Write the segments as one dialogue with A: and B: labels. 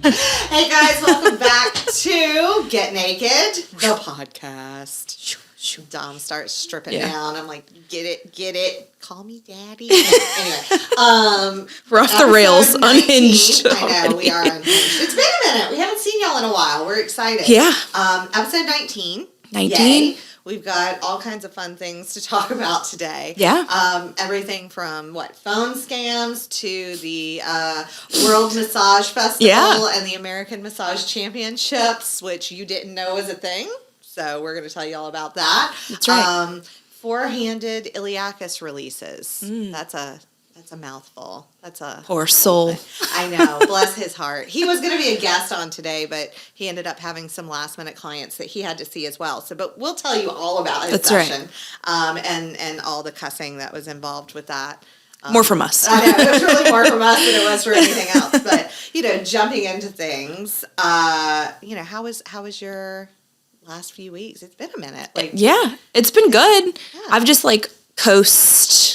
A: Hey guys, welcome back to Get Naked, the podcast. Dom starts stripping down. I'm like, get it. Call me daddy. Anyway,
B: we're off the rails,
A: 19,
B: unhinged.
A: I know, we are unhinged. It's been a minute. We haven't seen y'all in a while. We're excited.
B: Yeah.
A: Episode 19.
B: 19.
A: Yay. We've got all kinds of fun things to talk about today.
B: Yeah.
A: Everything from phone scams to the World Massage Festival and the American Massage Championships, which you didn't know was a thing. So we're going to tell you all about that.
B: That's right.
A: Four-handed iliacus releases. That's a mouthful. That's a
B: poor soul.
A: I know. Bless his heart. He was going to be a guest on today, but he ended up having some last-minute clients that he had to see as well. But we'll tell you all about his session, and all the cussing that was involved with that.
B: More from us.
A: I know. It was really more from us than it was for anything else. But jumping into things. How was your last few weeks? It's been a minute.
B: Yeah, it's been good.
A: Yeah.
B: I've just coast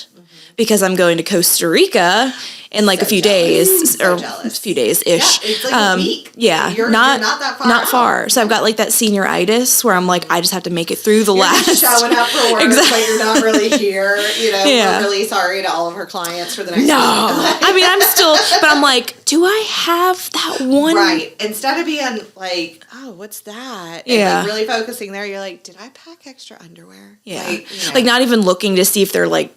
B: because I'm going to Costa Rica in a few days or a few days ish.
A: Yeah, it's a week.
B: Yeah,
A: you're not that far.
B: Not far. So I've got that senioritis where I'm I just have to make it through the last.
A: Just showing up for work,
B: exactly.
A: but you're not really here. We're really sorry to all of her clients for the next week.
B: I mean, I'm still, but I'm do I have that one?
A: Right. Instead of being oh, what's that?
B: Yeah.
A: And really focusing there, you're did I pack extra underwear?
B: Yeah. Not even looking to see if they're oh,
A: right.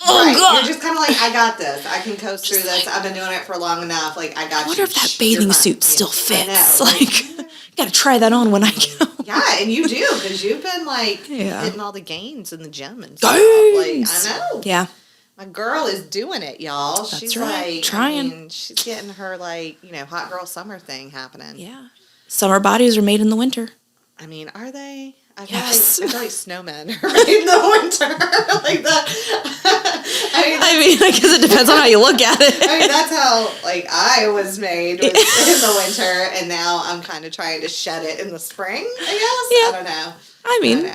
B: God.
A: You're just kind of I got this. I can coast through this. I've been doing it for long enough. I got you.
B: I wonder if that bathing suit still fits.
A: I know.
B: Got to try that on when I go.
A: Yeah, and you do, because you've been hitting all the gains in the gym and stuff.
B: Gains.
A: I know.
B: Yeah.
A: My girl is doing it, y'all.
B: That's
A: She's
B: right. Trying.
A: She's getting her hot girl summer thing happening.
B: Yeah. Summer bodies are made in the winter.
A: I mean, are they? I feel
B: yes.
A: I feel snowmen are made in the winter.
B: I guess it depends on how you look at it.
A: I mean, that's how I was made in the winter, and now I'm kind of trying to shed it in the spring. I guess.
B: Yeah.
A: I don't know.
B: I mean,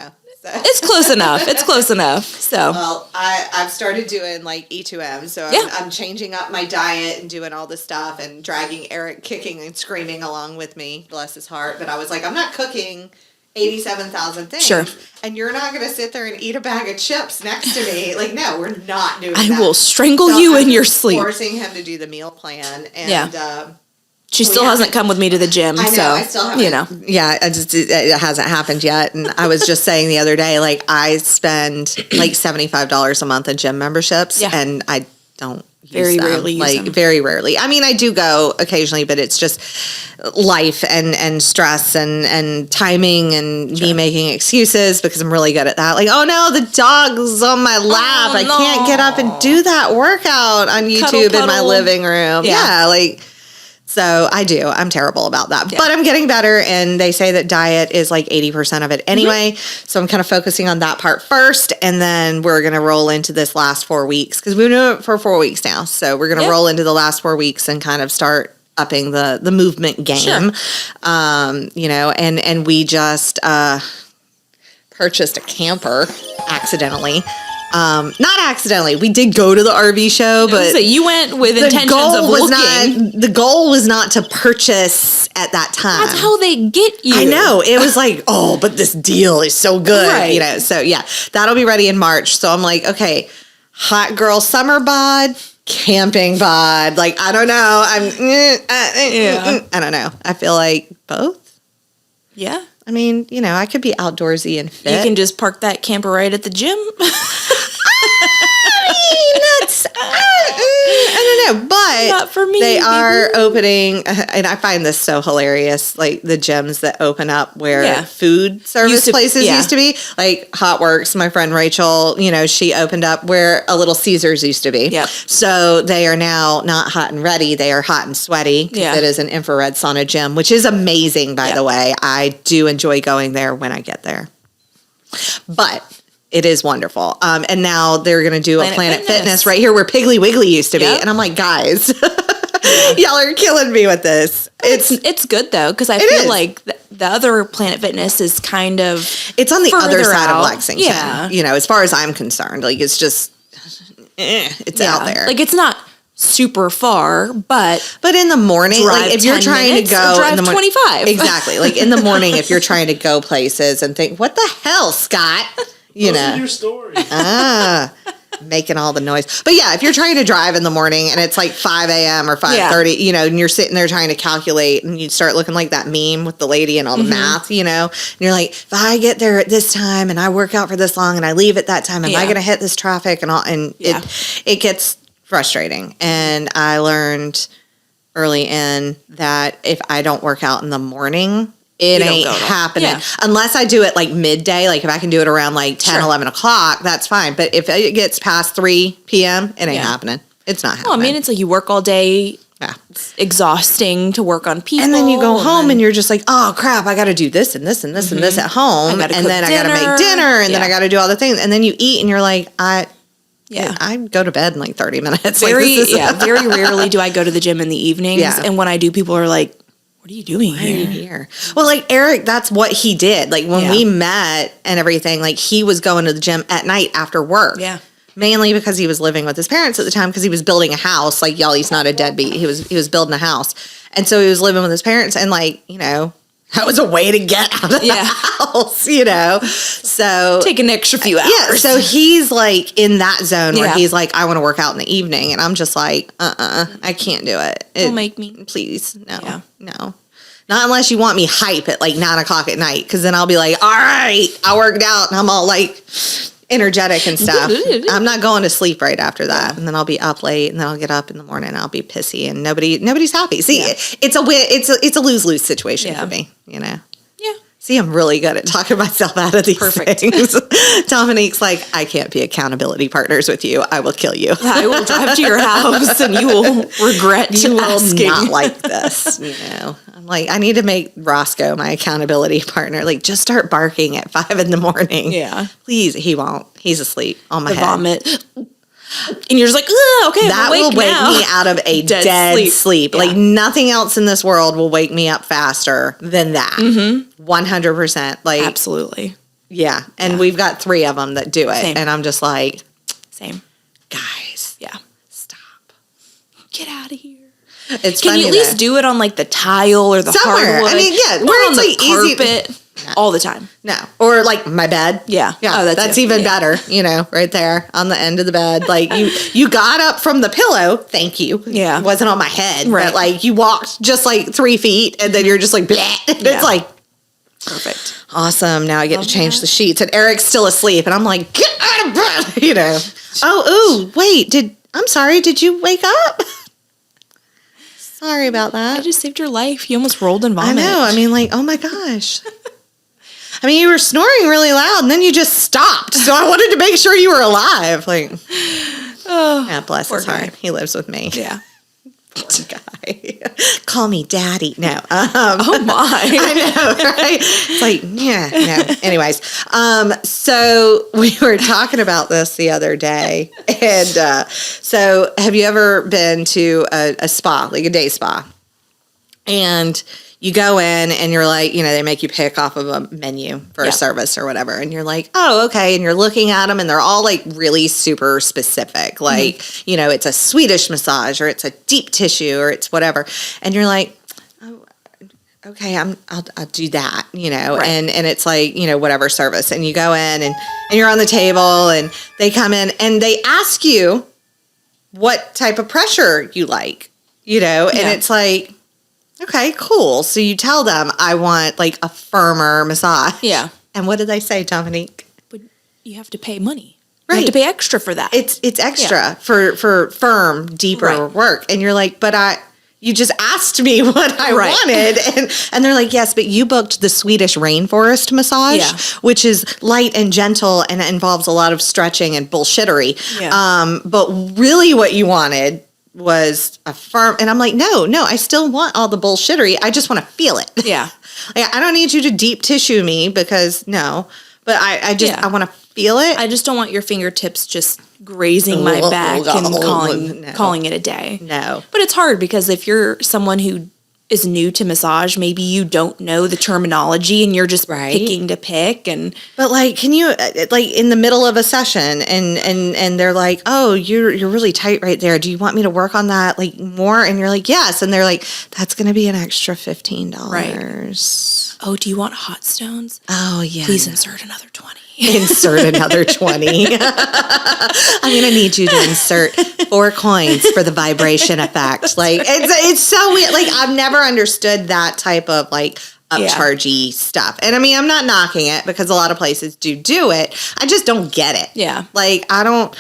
A: So.
B: it's close enough. It's close enough. So.
A: Well, I've started doing E2M, so I'm changing up my diet and doing all this stuff and dragging Eric kicking and screaming along with me. Bless his heart. But I was I'm not cooking 87,000 things.
B: Sure.
A: And you're not going to sit there and eat a bag of chips next to me. No, we're not doing that.
B: I will strangle you in your sleep.
A: Forcing him to do the meal plan. And,
B: she still hasn't come with me to the gym.
A: I know,
B: so,
A: I still haven't. Yeah, it hasn't happened yet. And I was just saying the other day, I spend $75 a month in gym memberships. Yeah. And I don't
B: very rarely use them.
A: Very rarely. I mean, I do go occasionally, but it's just life and stress and timing and me making excuses because I'm really good at that. Oh no, the dog's on my lap. I can't get up and do that workout on YouTube in my living room. Yeah, so I do. I'm terrible about that. Yeah. But I'm getting better, and they say that diet is 80% of it anyway. Mm-hmm. So I'm kind of focusing on that part first, and then we're going to roll into this last 4 weeks because we've been doing it for 4 weeks now. So we're going to roll into the last 4 weeks and kind of start upping the movement game. Sure. And we just purchased a camper accidentally. Not accidentally. We did go to the RV show, but
B: so you went with intentions of looking.
A: The goal was not to purchase at that time.
B: That's how they get you.
A: I know. It was but this deal is so good. Right. So yeah, that'll be ready in March. So I'm okay, hot girl summer bod, camping bod. I don't know. I don't know. I feel both.
B: Yeah.
A: I mean, I could be outdoorsy and fit.
B: You can just park that camper right at the gym.
A: I don't know, but
B: not for me,
A: they are opening, and I find this so hilarious, the gyms that open up where food service places used to be, Hot Works, my friend Rachel, she opened up where a Little Caesars used to be.
B: Yep.
A: So they are now not hot and ready, they are hot and sweaty, because it is an infrared sauna gym, which is amazing, by the way. I do enjoy going there when I get there. But it is wonderful. And now they're going to do a Planet Fitness right here where Piggly Wiggly used to be. And I'm guys, y'all are killing me with this.
B: It's good, though, because I feel the other Planet Fitness is kind of
A: it's on the other side
B: out.
A: of Lexington. As far as I'm concerned. It's just, it's out there.
B: It's not super far, but
A: in the morning, like if you're trying to go
B: drive
A: in the
B: 25.
A: Exactly. Like in the morning, if you're trying to go places and think, what the hell, Scott? You know,
C: your story.
A: Making all the noise. But yeah, if you're trying to drive in the morning and it's like 5 a.m. or 5:30, you know, and you're sitting there trying to calculate and you start looking like that meme with the lady and all the math, you know, and you're like, if I get there at this time and I work out for this long and I leave at that time, am I going to hit this traffic and all? And it gets frustrating. And I learned early in that if I don't work out in the morning, it ain't happening. Unless I do it like midday, like if I can do it around like 10, 11 o'clock, that's fine. But if it gets past 3 p.m., it ain't happening. It's not happening.
B: Well, I mean, it's like you work all day.
A: Yeah.
B: It's exhausting to work on people.
A: And then you go home and you're just like, oh crap, I got to do this and this and this and this at home. And then I got to make dinner and then I got to do all the things. And then you eat and you're like, I go to bed in like 30 minutes.
B: Very rarely do I go to the gym in the evenings.
A: Yeah.
B: And when I do, people are like, what are you doing here?
A: Well, like Eric, that's what he did. Like when we met and everything, like he was going to the gym at night after work.
B: Yeah.
A: Mainly because he was living with his parents at the time because he was building a house. Like y'all, he's not a deadbeat. He was building a house. And so he was living with his parents and like, you know, that was a way to get out of the house, you know. So
B: take an extra few hours.
A: Yeah. So he's like in that zone where he's like, I want to work out in the evening. And I'm just like, I can't do it.
B: Don't make me.
A: Please. No. No. Not unless you want me hype at like 9 o'clock at night. Cause then I'll be like, all right, I worked out and I'm all like energetic and stuff. I'm not going to sleep right after that. Yeah. And then I'll be up late and then I'll get up in the morning and I'll be pissy and nobody's happy. See, it's a lose-lose situation for me, you know?
B: Yeah.
A: See, I'm really good at talking myself out of these things. Dominique's like, I can't be accountability partners with you. I will kill you.
B: I will drive to your house and you will regret
A: you
B: asking.
A: will not like this, you know? I'm like, I need to make Roscoe my accountability partner. Like, just start barking at 5 in the morning.
B: Yeah.
A: Please, he won't. He's asleep on my head.
B: Vomit. And you're just like, okay,
A: that will wake me out of a dead sleep. Yeah. Like nothing else in this world will wake me up faster than that. 100%. Like
B: absolutely.
A: Yeah. And we've got 3 of them that do it. Same. And I'm just like,
B: same.
A: Guys.
B: Yeah.
A: Stop.
B: Get out of here.
A: It's
B: Can you at least do it on like the tile or the hardwood?
A: I mean, yeah,
B: where it's like carpet. Easy. All the time.
A: No. Or like my bed.
B: Yeah.
A: Yeah. Oh, that's even better, you know, right there on the end of the bed. Like you got up from the pillow. Thank you.
B: Yeah.
A: It wasn't on my head.
B: Right.
A: But like you walked just like 3 feet and then you're just like, bleh. It's like,
B: perfect.
A: Awesome. Now I get to change the sheets and Eric's still asleep and I'm like, get out of bed, you know. Oh, wait, I'm sorry. Did you wake up? Sorry about that.
B: I just saved your life. You almost rolled in vomit.
A: I know. I mean, like, oh my gosh. I mean, you were snoring really loud, and then you just stopped. So I wanted to make sure you were alive. Like, yeah, bless his heart. He lives with me.
B: Yeah.
A: Poor guy. Call me daddy. No.
B: Oh my.
A: I know, right? It's like, yeah, no. Anyways, so we were talking about this the other day, and so have you ever been to a spa, like a day spa, and you go in and you're like, you know, they make you pick off of a menu for a service or whatever. And you're like, oh, okay. And you're looking at them and they're all like really super specific. Like, you know, it's a Swedish massage or it's a deep tissue or it's whatever. And you're like, oh, okay, I'll do that, you know, and it's like, you know, whatever service. And you go in and you're on the table and they come in and they ask you what type of pressure you like, you know, and it's like, okay, cool. So you tell them I want like a firmer massage.
B: Yeah.
A: And what did they say, Dominique?
B: But you have to pay money.
A: Right.
B: You have to pay extra for that.
A: It's extra for firm, deeper work. And you're like, but you just asked me what I wanted. And they're like, yes, but you booked the Swedish rainforest massage, which is light and gentle and it involves a lot of stretching and bullshittery. Yeah. But really what you wanted was a firm, and I'm like, no, I still want all the bullshittery. I just want to feel it.
B: Yeah.
A: Like, I don't need you to deep tissue me because but I want to feel it.
B: I just don't want your fingertips just grazing my back and calling it a day.
A: No.
B: But it's hard because if you're someone who is new to massage, maybe you don't know the terminology and you're just
A: Right.
B: picking to pick. And
A: But like, can you like in the middle of a session and they're like, oh, you're really tight right there. Do you want me to work on that like more? And you're like, yes. And they're like, that's going to be an extra $15.
B: oh, do you want hot stones?
A: Oh yeah.
B: Please insert another 20.
A: Insert another 20. I'm going to need you to insert 4 coins for the vibration effect. Like it's so weird. Like I've never understood that type of like upchargy stuff. And I mean, I'm not knocking it because a lot of places do it. I just don't get it.
B: Yeah.
A: Like I don't,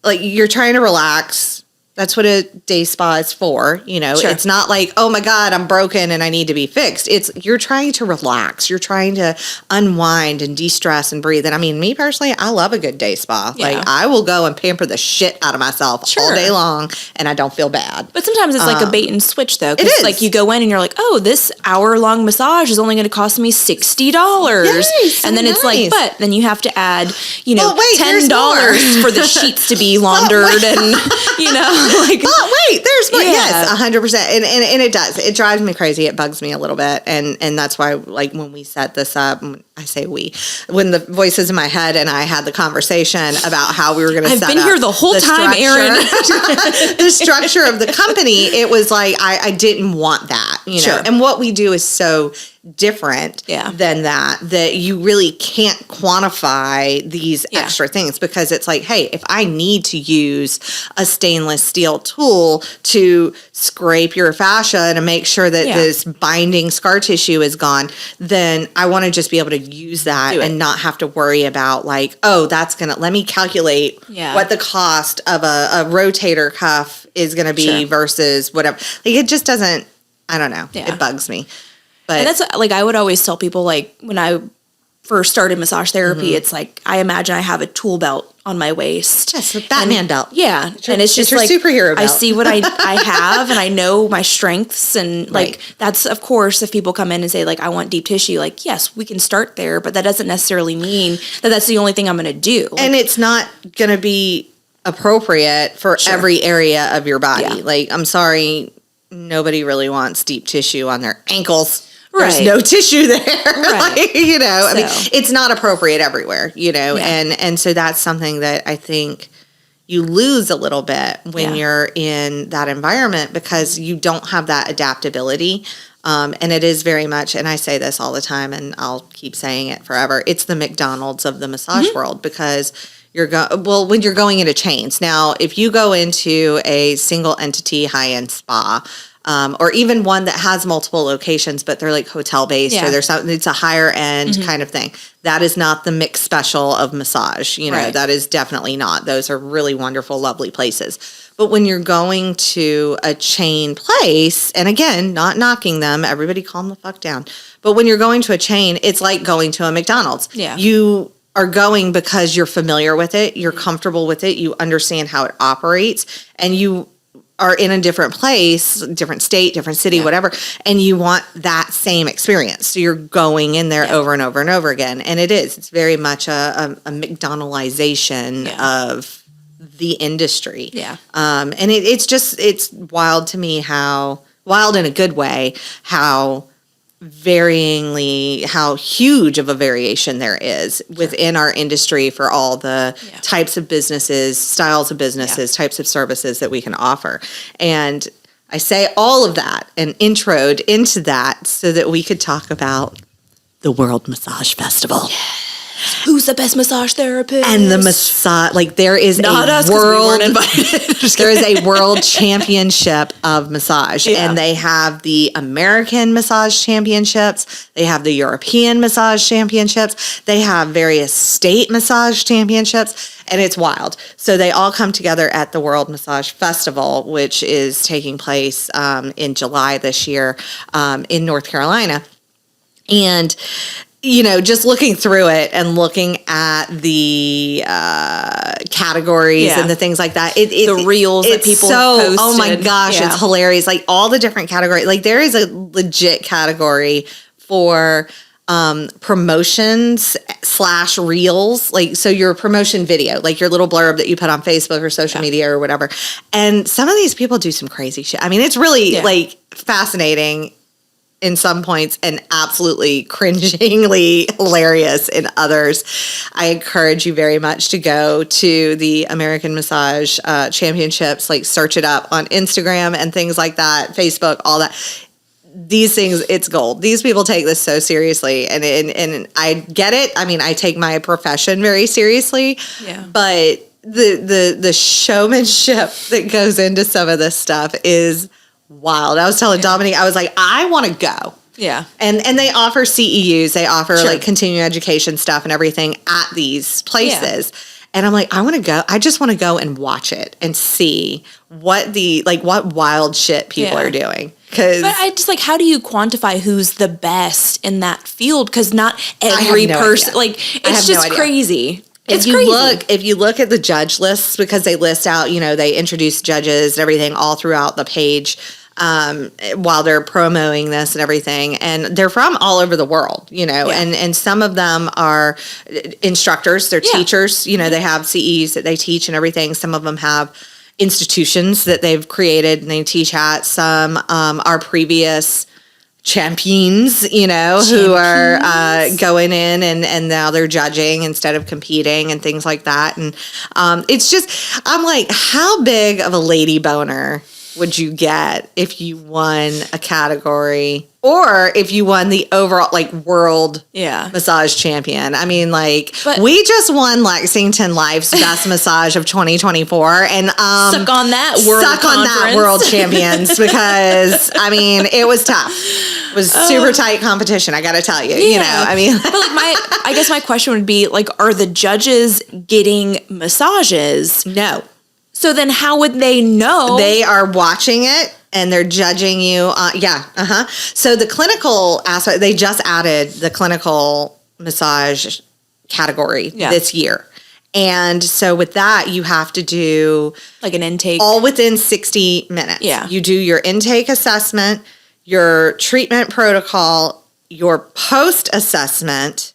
A: like you're trying to relax. That's what a day spa is for. You know,
B: Sure.
A: It's not like, oh my God, I'm broken and I need to be fixed. It's you're trying to relax. You're trying to unwind and de-stress and breathe. And I mean, me personally, I love a good day spa.
B: Yeah.
A: Like I will go and pamper the shit out of myself all day long and I don't feel bad.
B: But sometimes it's like a bait and switch, though.
A: It is.
B: Like you go in and you're like, oh, this hour-long massage is only going to cost me $60.
A: Yes,
B: and then it's like,
A: nice.
B: but then you have to add, you know,
A: Well, wait, there's
B: $10 for the sheets to be laundered and, you know, like.
A: But wait, there's more.
B: Yeah.
A: Yes, 100%. And it does. It drives me crazy. It bugs me a little bit. And that's why, like, when we set this up, I say we, when the voices in my head and I had the conversation about how we were going to set up.
B: I've been here the whole time, Erin.
A: The structure of the company, it was like, I didn't want that, you know.
B: Sure.
A: And what we do is so different than that you really can't quantify these extra things because it's like, hey, if I need to use a stainless steel tool to scrape your fascia to make sure that this binding scar tissue is gone, then I want to just be able to use that and not have to worry about like, oh, that's going to, let me calculate what the cost of a rotator cuff is going to be versus whatever. Like it just doesn't, I don't know. It bugs me. But
B: and that's like, I would always tell people, like, when I first started massage therapy, it's like, I imagine I have a tool belt on my waist.
A: Yes, a Batman belt.
B: Yeah. And it's just
A: your
B: like,
A: superhero belt.
B: I see what I have and I know my strengths. And like, that's, of course, if people come in and say, like, I want deep tissue, like, yes, we can start there, but that doesn't necessarily mean that that's the only thing I'm going to do.
A: And it's not going to be appropriate for every area of your body.
B: Yeah.
A: Like, I'm sorry, nobody really wants deep tissue on their ankles. There's
B: Right.
A: no tissue there. Like, you know, I mean,
B: So.
A: it's not appropriate everywhere, you know, and so that's something that I think you lose a little bit when you're in that environment because you don't have that adaptability. And it is very much, and I say this all the time and I'll keep saying it forever, it's the McDonald's of the massage world because when you're going into chains. Now, if you go into a single entity high-end spa, or even one that has multiple locations, but they're like hotel based or there's something, it's a higher end kind of thing. That is not the mix special of massage. You know, that is definitely not. Those are really wonderful, lovely places. But when you're going to a chain place, and again, not knocking them, everybody calm the fuck down. But when you're going to a chain, it's like going to a McDonald's.
B: Yeah.
A: You are going because you're familiar with it, you're comfortable with it, you understand how it operates, and you are in a different place, different state, different city, whatever, and you want that same experience. So you're going in there over and over and over again. And it's very much a McDonaldization of the industry.
B: Yeah.
A: And it's wild to me how, wild in a good way, how huge of a variation there is within our industry for all the types of businesses, styles of businesses, types of services that we can offer. And I say all of that and introed into that so that we could talk about the World Massage Festival.
B: Who's the best massage therapist?
A: And the massage, like there is
B: Not
A: a
B: us, 'cause we
A: world,
B: weren't invited.
A: there is a world championship of massage, and they have the American massage championships, they have the European massage championships, they have various state massage championships, and it's wild. So they all come together at the World Massage Festival, which is taking place in July this year in North Carolina. And you know, just looking through it and looking at the categories and the things like that,
B: the reels that people posted.
A: Oh my gosh, it's hilarious! Like all the different categories. Like there is a legit category for promotions / reels. Like so, your promotion video, like your little blurb that you put on Facebook or social media or whatever. And some of these people do some crazy shit. I mean, it's really like fascinating. in some points and absolutely cringingly hilarious in others. I encourage you very much to go to the American Massage Championships, like search it up on Instagram and things like that, Facebook, all that. These things, it's gold. These people take this so seriously, and I get it. I mean, I take my profession very seriously, but the showmanship that goes into some of this stuff is wild. I was telling Dominique, I was like, I want to go.
B: Yeah.
A: And they offer CEUs, they offer like continuing education stuff and everything at these places. Yeah. And I'm like, I want to go. I just want to go and watch it and see what wild shit people are doing. But
B: I just like, how do you quantify who's the best in that field? Because not every person, like, it's just crazy. If you look at the judge lists, because they list out, you know, they introduce judges and everything all throughout the page while they're promoting this and everything. And they're from all over the world, you know, and some of them are instructors, they're teachers, you know, they have CEs that they teach and everything. Some of them have institutions that they've created and they teach at. Some are previous champions, you know, who are going in and now they're judging instead of competing and things like that. And it's just, I'm like, how big of a lady boner would you get if you won a category or if you won the overall like world massage champion? I mean, like, we just won Lexington Life's best massage of 2024 and suck on that
A: world champions because I mean it was tough. It was super tight competition, I gotta tell you. You know, I mean,
B: but like I guess my question would be like, are the judges getting massages?
A: No.
B: So then how would they know?
A: They are watching it and they're judging you. So the clinical aspect, they just added the clinical massage category this year. And so with that, you have to do
B: like an intake.
A: All within 60 minutes. Yeah. You do your intake assessment, your treatment protocol, your post-assessment,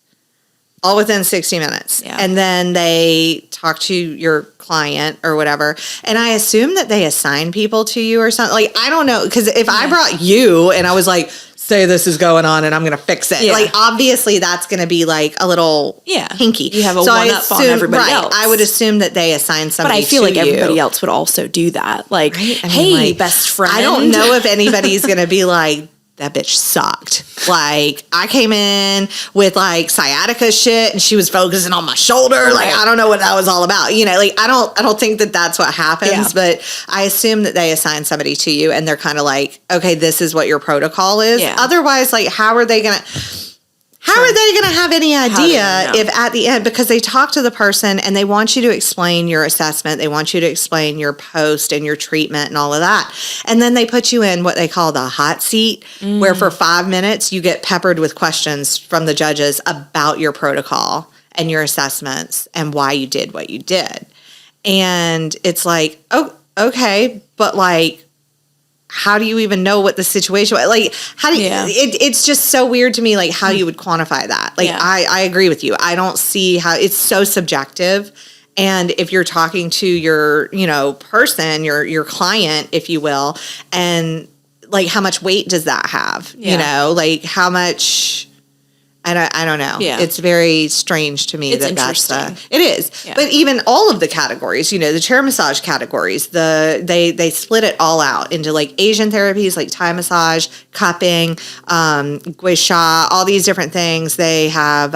A: all within 60 minutes. Yeah. And then they talk to your client or whatever. And I assume that they assign people to you or something. Like, I don't know. Because if I brought you and I was like, say this is going on and I'm going to fix it. Yeah. Like, obviously that's going to be like a little hinky.
B: You have a one-up on everybody else.
A: I would assume that they assign somebody to you.
B: But I feel like everybody else would also do that. Like, hey, best friend.
A: I don't know if anybody's going to be like, that bitch sucked. Like, I came in with like sciatica shit and she was focusing on my shoulder. Like, I don't know what that was all about. You know, like, I don't think that that's what happens, but I assume that they assign somebody to you and they're kind of like, okay, this is what your protocol is. Yeah. Otherwise, like, how are they going to have any idea if at the end, because they talk to the person and they want you to explain your assessment, they want you to explain your post and your treatment and all of that. And then they put you in what they call the hot seat, where for 5 minutes you get peppered with questions from the judges about your protocol and your assessments and why you did what you did. And it's like, oh, okay, but like, how do you even know what the situation was? Like, how do you, it's just so weird to me, like how you would quantify that. Like, I agree with you. I don't see how it's so subjective. And if you're talking to your, you know, person, your client, if you will, and like, how much weight does that have? You know, like how much, I don't know. Yeah. It's very strange to me
B: it
A: is. Yeah. But even all of the categories, you know, the chair massage categories, they split it all out into like Asian therapies, like Thai massage, cupping, gui sha, all these different things. They have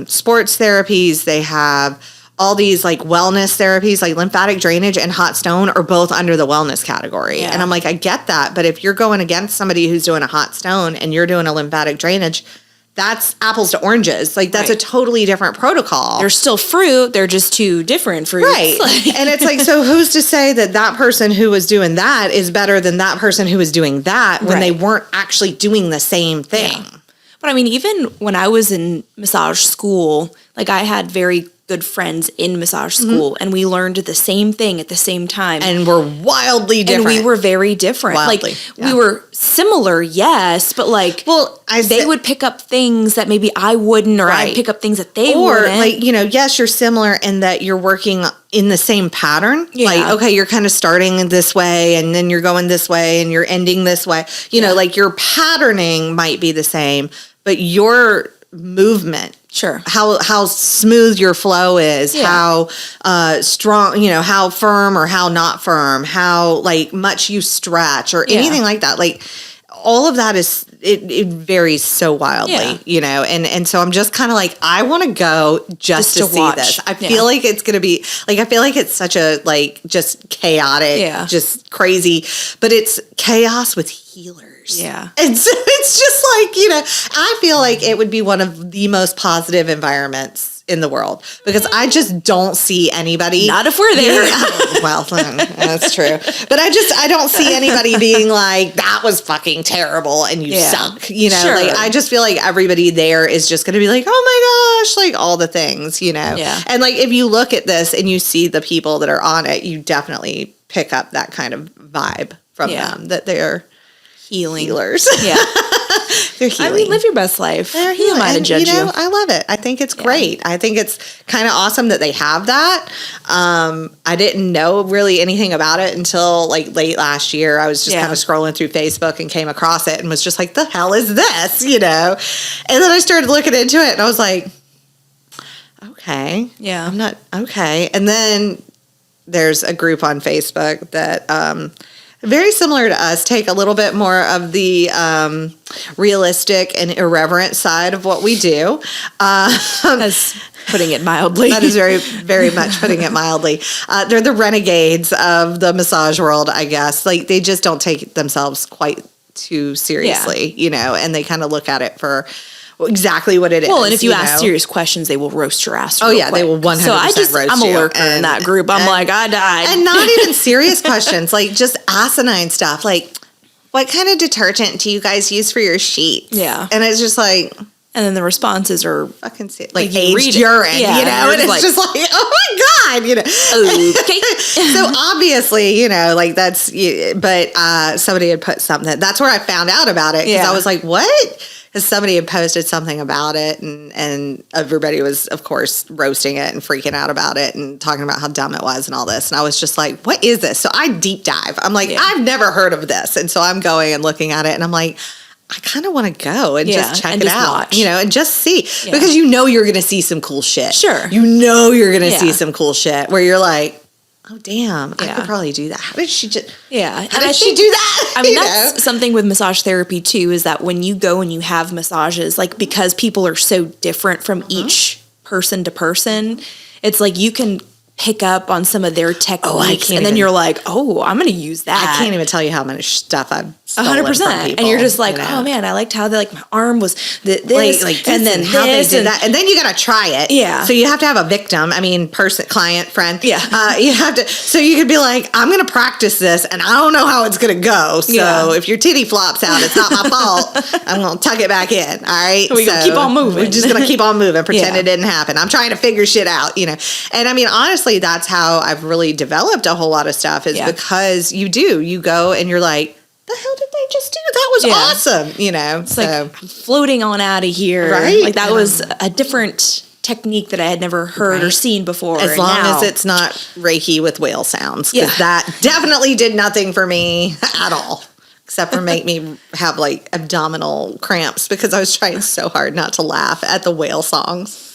A: sports therapies. They have all these like wellness therapies, like lymphatic drainage and hot stone are both under the wellness category. Yeah. And I'm like, I get that. But if you're going against somebody who's doing a hot stone and you're doing a lymphatic drainage, that's apples to oranges. Like, that's a totally different protocol.
B: They're still fruit. They're just two different fruits.
A: Right. And it's like, so who's to say that that person who was doing that is better than that person who was doing that when they weren't actually doing the same thing?
B: Yeah. But I mean, even when I was in massage school, like I had very good friends in massage school, and we learned the same thing at the same time.
A: And we're wildly different.
B: And we were very different.
A: Wildly,
B: we were similar, yes, but they would pick up things that maybe I wouldn't, or I'd pick up things that they wouldn't.
A: Yes, you're similar in that you're working in the same pattern. Yeah. Like, okay, you're kind of starting this way, and then you're going this way, and you're ending this way. You know, like your patterning might be the same, but your movement,
B: sure,
A: how smooth your flow is, how strong, how firm or how not firm, how like much you stretch or anything like that. Like all of that is it varies so wildly, and so I'm just kind of like, I want to go just to see watch. This. I feel like it's gonna be like, I feel like it's such a like just chaotic, just crazy, but it's chaos with healers.
B: Yeah.
A: And so it's just like, I feel like it would be one of the most positive environments in the world, because I just don't see anybody.
B: Not if we're there.
A: Well, that's true. But I don't see anybody being like, that was fucking terrible and you suck. Sure. Like, I just feel like everybody there is just going to be like, oh my gosh, like all the things,
B: Yeah.
A: And like, if you look at this and you see the people that are on it, you definitely pick up that kind of vibe from them, that they're healers.
B: Yeah.
A: They're healing.
B: I mean, live your best life.
A: They're healing.
B: Who am I to judge you?
A: I love it. I think it's great. I think it's kind of awesome that they have that. I didn't know really anything about it until like late last year. I was just kind of scrolling through Facebook and came across it and was just like, the hell is this? And then I started looking into it and I was like, okay.
B: Yeah.
A: I'm not okay. And then there's a group on Facebook that very similar to us, take a little bit more of the realistic and irreverent side of what we do.
B: That's putting it mildly.
A: That is very, very much putting it mildly. They're the renegades of the massage world, I guess. Like, they just don't take themselves quite too seriously, and they kind of look at it for exactly what it is.
B: Well, and if you ask serious questions, they will roast your ass.
A: Oh yeah, quick. They will 100%
B: so
A: roast
B: I'm
A: you.
B: a lurker in that group. I'm like, I died.
A: And not even serious questions, like just asinine stuff. Like, what kind of detergent do you guys use for your sheets?
B: Yeah.
A: And it's just like,
B: and then the responses are
A: fucking like aged urine, and it's just like, oh my God,
B: Okay.
A: So obviously, like that's, but somebody had put something, that's where I found out about it, because I was like, what? Because somebody had posted something about it, and everybody was, of course, roasting it and freaking out about it and talking about how dumb it was and all this. And I was just like, what is this? So I deep dive. I'm like, I've never heard of this. And so I'm going and looking at it, and I'm like, I kind of want to go and just check it out, watch. And just see. Yeah. Because you're going to see some cool shit.
B: Sure.
A: You're going to see some cool shit where you're like, oh, damn, I could probably do that. How did she just...
B: Yeah.
A: How did she do that?
B: I mean, that's something with massage therapy, too, is that when you go and you have massages, like, because people are so different from each person to person, it's like you can pick up on some of their techniques, and then you're like, oh, I'm going to use that.
A: I can't even tell you how much stuff I've stolen 100%. From people.
B: And you're just like, oh man, I liked how my arm was this,
A: and then how they did that, and then you got to try it.
B: Yeah.
A: So you have to have a victim. I mean, client, friend.
B: Yeah.
A: You have to. So you could be like, I'm going to practice this, and I don't know how it's going to go. So if your titty flops out, it's not my fault. I'm going to tuck it back in. All right.
B: We're going to keep on moving.
A: We're just going to keep on moving. Pretend it didn't happen. I'm trying to figure shit out. And I mean, honestly, that's how I've really developed a whole lot of stuff, is because you go and you're like, the hell did they just do? That was awesome.
B: It's like, I'm floating on out of here.
A: Right.
B: Like, that was a different technique that I had never heard or seen before.
A: As long as it's not Reiki with whale sounds. Because that definitely did nothing for me at all. Except for make me have like abdominal cramps, because I was trying so hard not to laugh at the whale songs.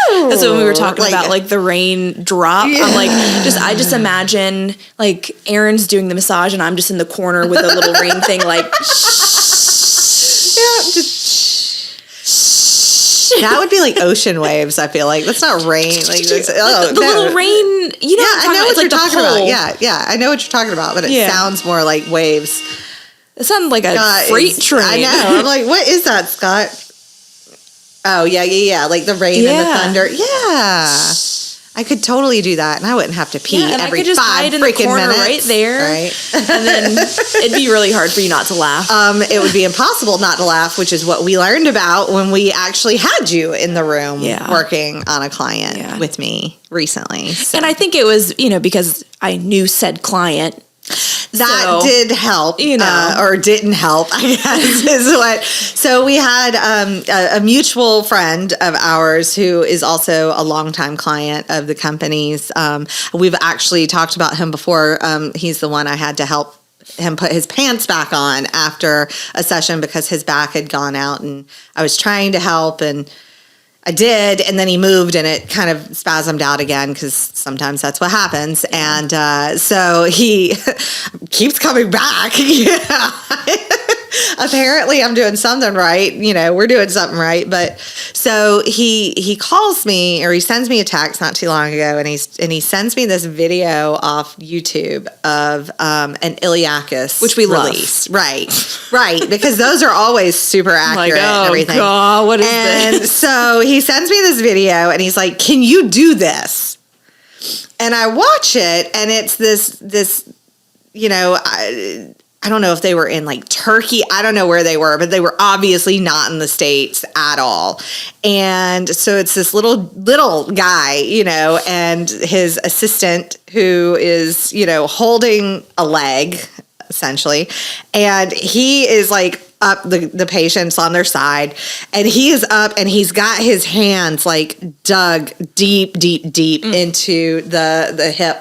B: That's when we were talking about like the rain drop. I'm like, I just imagine like Erin's doing the massage and I'm just in the corner with a little rain thing, like,
A: that would be like ocean waves. I feel like that's not rain. Like
B: the little rain.
A: I know what you're talking about. Yeah, I know what you're talking about, but it sounds more like waves.
B: It sounds like a freight train.
A: I know. I'm like, what is that, Scott? Oh, yeah. Like the rain and the thunder. Yeah. I could totally do that, and I wouldn't have to pee
B: and
A: every
B: I could just
A: 5
B: hide in the
A: freaking
B: corner
A: minutes.
B: right there.
A: Right?
B: And then it'd be really hard for you not to laugh.
A: It would be impossible not to laugh, which is what we learned about when we actually had you in the room working on a client with me recently. So.
B: And I think it was, because I knew said client.
A: That did help, or didn't help, I guess, is what. So we had a mutual friend of ours who is also a longtime client of the company's. We've actually talked about him before. He's the one I had to help him put his pants back on after a session because his back had gone out, and I was trying to help, and I did, and then he moved, and it kind of spasmed out again because sometimes that's what happens. And so he keeps coming back. Apparently, I'm doing something right. We're doing something right. But so he calls me, or he sends me a text not too long ago, and he sends me this video off YouTube of an iliacus,
B: which we
A: release. Right, because those are always super accurate and everything.
B: God, what is this?
A: And so he sends me this video, and he's like, "Can you do this?" And I watch it, and it's this. I don't know if they were in like Turkey. I don't know where they were, but they were obviously not in the States at all. And so it's this little guy, and his assistant who is, holding a leg essentially. And he is like up the patients on their side, and he is up, and he's got his hands like dug deep into the hip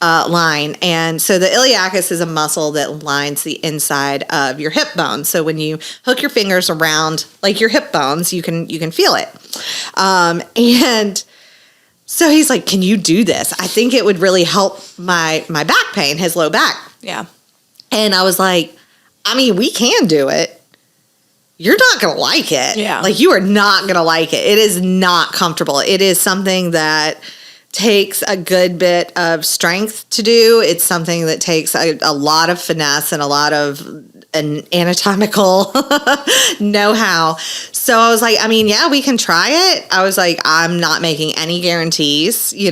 A: line. And so the iliacus is a muscle that lines the inside of your hip bone. So when you hook your fingers around like your hip bones, you can feel it. And so he's like, "Can you do this? I think it would really help my back pain, his low back."
B: Yeah.
A: And I was like, "I mean, we can do it. You're not going to like it.
B: Yeah.
A: Like, you are not going to like it. It is not comfortable. It is something that takes a good bit of strength to do. It's something that takes a lot of finesse and a lot of an anatomical know-how." So I was like, I mean, yeah, we can try it. I was like, I'm not making any guarantees, I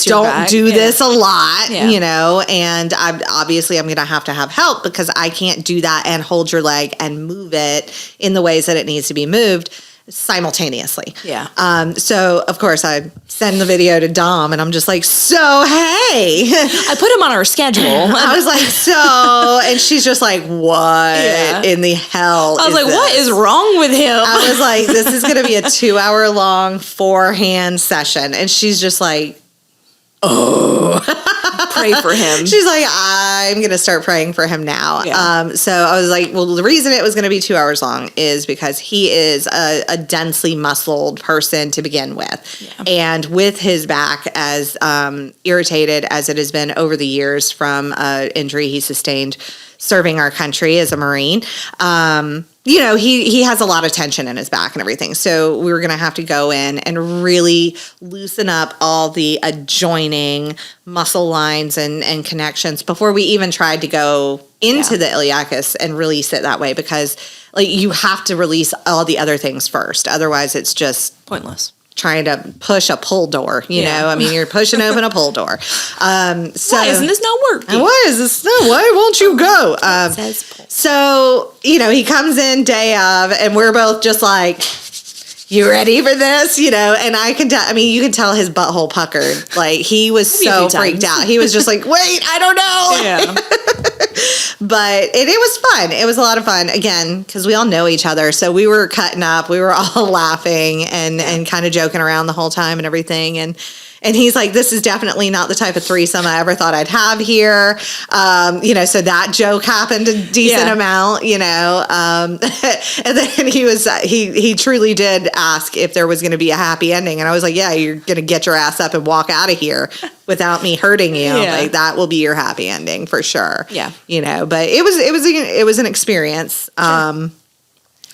A: don't do this a lot, and I'm going to have help because I can't do that and hold your leg and move it in the ways that it needs to be moved simultaneously.
B: Yeah.
A: So of course I send the video to Dom, and I'm just like, "So, hey."
B: I put him on our schedule.
A: I was like, "So," and she's just like, "What in the hell?"
B: I was like, this? What is wrong with him?
A: I was like, "This is going to be a 2-hour long 4-hand session," and she's just like, "Oh."
B: Pray for him.
A: She's like, "I'm going to start praying for him now."
B: Yeah.
A: So I was like, well, the reason it was going to be 2 hours long is because he is a densely muscled person to begin with. Yeah. And with his back as irritated as it has been over the years from an injury he sustained serving our country as a Marine, he has a lot of tension in his back and everything. So we were going to have to go in and really loosen up all the adjoining muscle lines and connections before we even tried to go into the iliacus and release it that way, because you have to release all the other things first. Otherwise, it's just
B: pointless.
A: Trying to push a pull door, you know? I mean, you're pushing open a pull door. So
B: why isn't this not working?
A: Why is this? Why won't you go?
B: It says pull.
A: So, he comes in day of, and we're both just like, "You ready for this?" And I can tell, you can tell his butthole puckered. Like, he was so freaked out. He was just like, "Wait, I don't know."
B: Yeah.
A: But it was fun. It was a lot of fun, again, because we all know each other. So we were cutting up. We were all laughing and kind of joking around the whole time and everything. And he's like, "This is definitely not the type of threesome I ever thought I'd have here." So that joke happened a decent amount, and then he truly did ask if there was going to be a happy ending. And I was like, "Yeah, you're going to get your ass up and walk out of here without me hurting you. Like, that will be your happy ending for sure."
B: Yeah.
A: But it was an experience. Sure.